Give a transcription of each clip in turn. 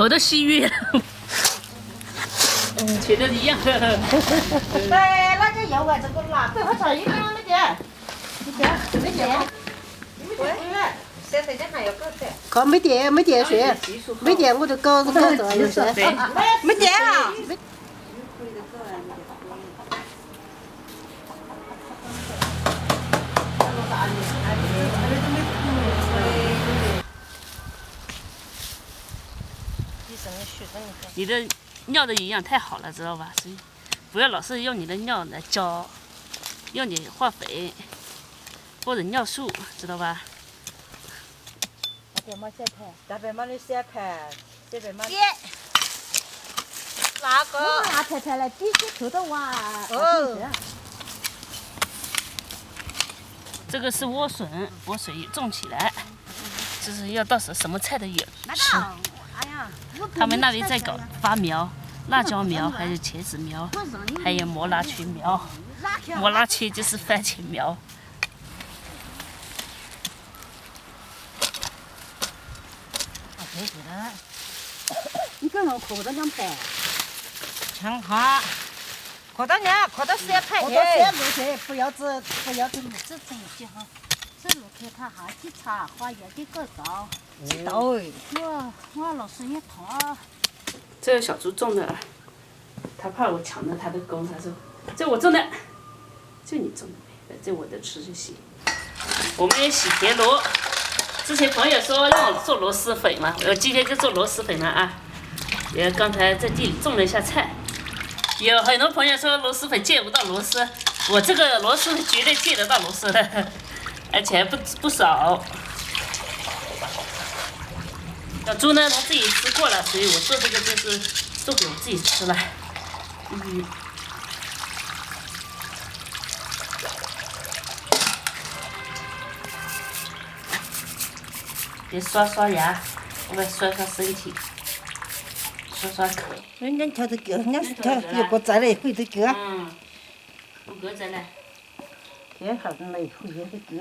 头都吸晕。全都一样。对，那就要这个辣，最好炒一样的点。没点。现在这还要搞噻。搞没点水，没点我就搞这个就是。没点啊。你的尿的营养太好了，知道吧？所以不要老是用你的尿来浇，用点化肥或者尿素，知道吧？那边没晒盘，那边没得晒盘，这边没。那个拿菜菜来底下头的哇。哦。这个是莴笋，我水种起来，就是要到时候什么菜都有吃。他们那里在搞发苗，辣椒苗，还有茄子苗，还有磨拉曲苗。磨拉曲就是番茄苗。你跟我口到两盘，长哈，口到两，口到3盘。口到3路去，不要只这种些哈，这路去他还去查花园的构造。对，我老师也他。这个小猪种的，他怕我抢了他的工，他说这我种的，就你种的呗，这我的吃就行。我们也洗田螺，之前朋友说让我做螺蛳粉嘛，我今天就做螺蛳粉了啊。也刚才在地里种了一下菜，有很多朋友说螺蛳粉见不到螺丝，我这个螺丝绝对见得到螺丝的，而且还不少。小猪呢，它自己吃过了，所以我做这个就是做给我自己吃了。别刷刷牙，我们刷刷身体，刷刷口。人家挑的狗，人家挑有个在嘞，会的狗。有个在嘞。挺好的嘞，会的狗。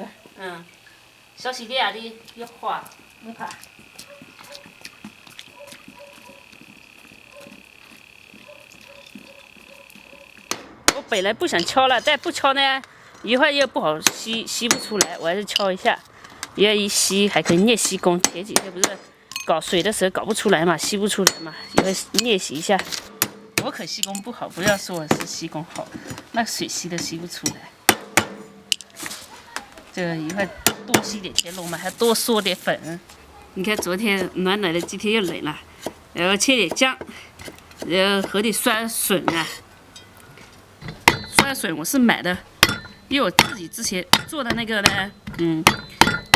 小细点的要花，你看。我本来不想敲了，但不敲呢，一会儿又不好吸不出来，我还是敲一下。要一吸还可以练吸功，前几天不是搞水的时候搞不出来嘛，吸不出来嘛，一会练习一下。我可吸功不好，不要说我是吸功好，那水吸都吸不出来。这一会多吸点田螺嘛，还多嗦点粉。你看昨天暖暖的，今天又冷了，然后切点姜，然后和点酸笋啊。酸笋我是买的，因为我自己之前做的那个呢，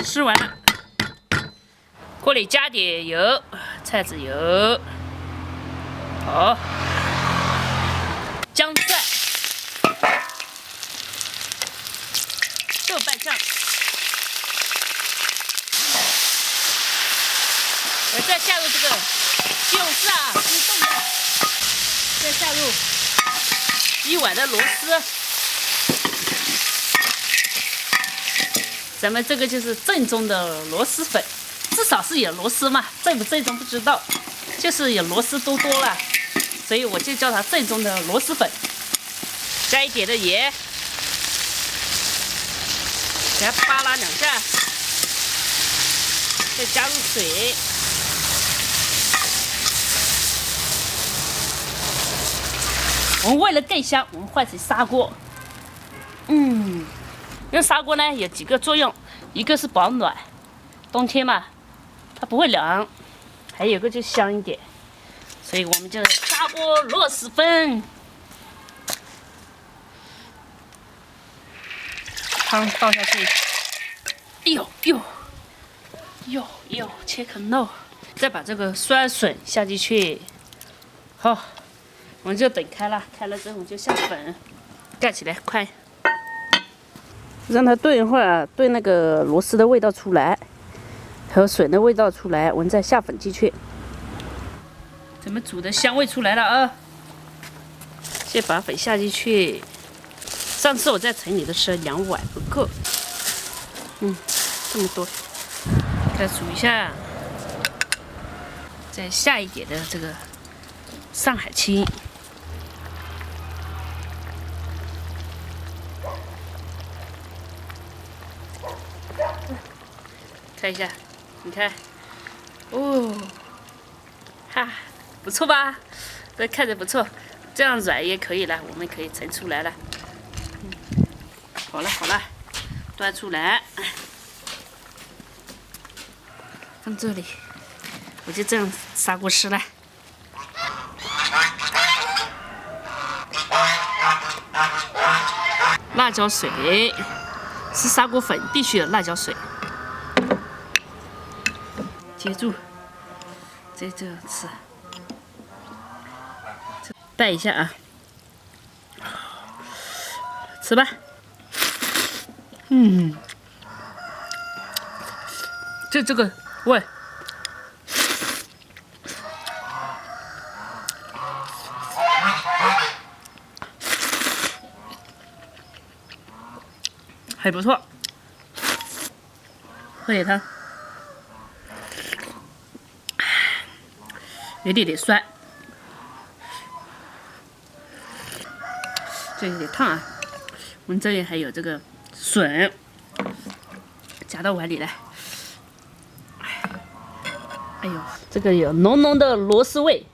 吃完了。锅里加点油，菜籽油，好，姜蒜，豆瓣酱，我再下入这个西红柿啊，激动的，再下入1碗的螺丝。咱们这个就是正宗的螺蛳粉，至少是有螺丝嘛，正不正宗不知道，就是有螺丝多了，所以我就叫它正宗的螺蛳粉。加一点的盐，给它扒拉2下，再加入水，我们为了更香，我们换成砂锅。用砂锅呢有几个作用，一个是保暖，冬天嘛它不会凉，还有一个就香一点，所以我们就砂锅螺蛳粉。汤倒下去，哟，切口肉，再把这个酸笋下进去，好，我们就等开了，开了之后我们就下粉，盖起来，快。让它炖一会儿，炖那个螺丝的味道出来，和笋的味道出来，我们再下粉进去。咱们煮的香味出来了啊！先把粉下进去。上次我在城里的吃2碗不够，这么多，开始煮一下。再下一点的这个上海青。看一下，你看，哦，哈，不错吧？这看着不错，这样软也可以了，我们可以盛出来了。好了好了，端出来，放这里，我就这样砂锅吃了。辣椒水是砂锅粉，必须有辣椒水。接住，再这样吃，拌一下啊，吃吧。这个味，还不错，喝点汤。有点酸，这有点烫啊。我们这里还有这个笋，夹到碗里来。哎呦，这个有浓浓的螺丝味。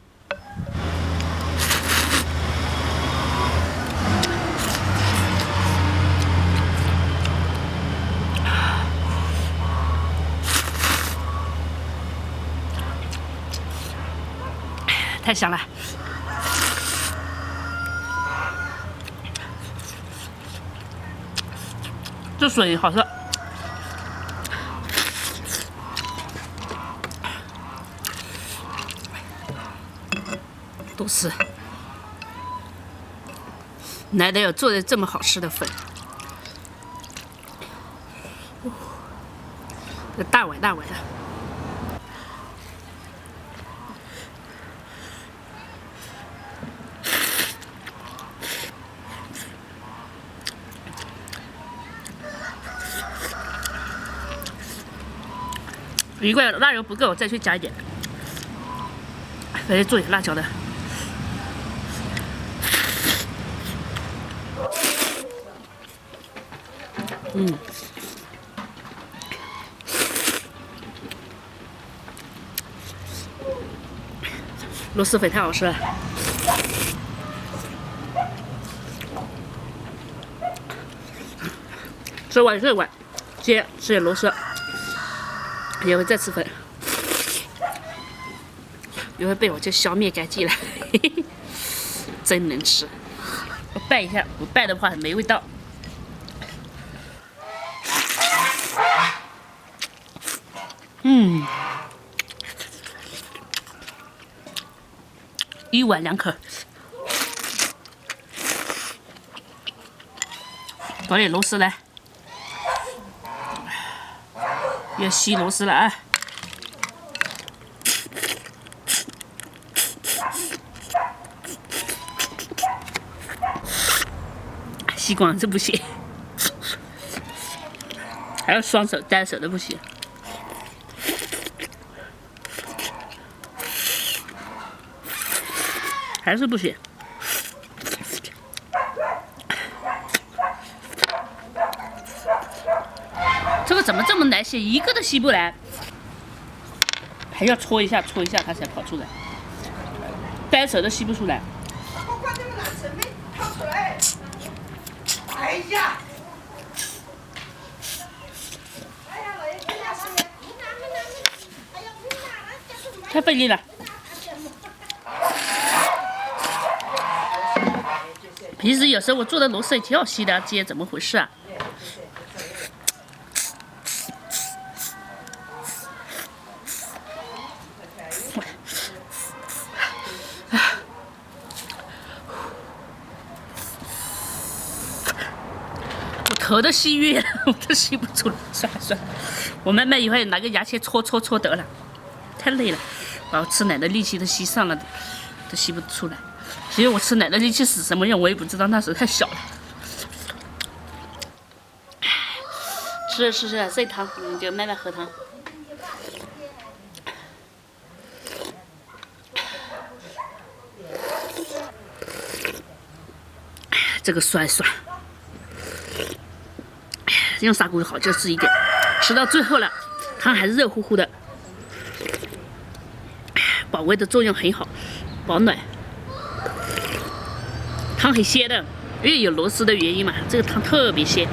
太香了，这水好喝，都是难得有做的这么好吃的粉，这大碗大碗的。一罐辣油不够，再去加一点。来做点辣椒的。螺蛳粉太好吃了。吃完这碗，接吃点螺蛳。也会再吃粉，一会被我就消灭干净了，嘿嘿，真能吃。我拌一下，不拌的话没味道。一碗2口，搞点螺丝来。要吸螺丝了啊！吸管子不行，还要双手单手的不行。还是不行。这个怎么这么难吸？一个都吸不来，还要搓一下搓一下它才跑出来，单手都吸不出来。哎呀！太费力了。平时有时候我做的螺丝也挺好吸的，今天怎么回事啊？我头都吸晕了，我都吸不出来。算了算了，我慢慢一会儿拿个牙签搓搓搓得了，太累了，把我吃奶的力气都吸上了，都吸不出来。其实我吃奶的力气使什么用，我也不知道，那时候太小了。吃着吃着这汤，你就慢慢喝汤。这个酸酸，用砂锅好就是一点。吃到最后了，汤还是热乎乎的，保胃的作用很好，保暖。汤很鲜的，因为有螺丝的原因嘛，这个汤特别鲜。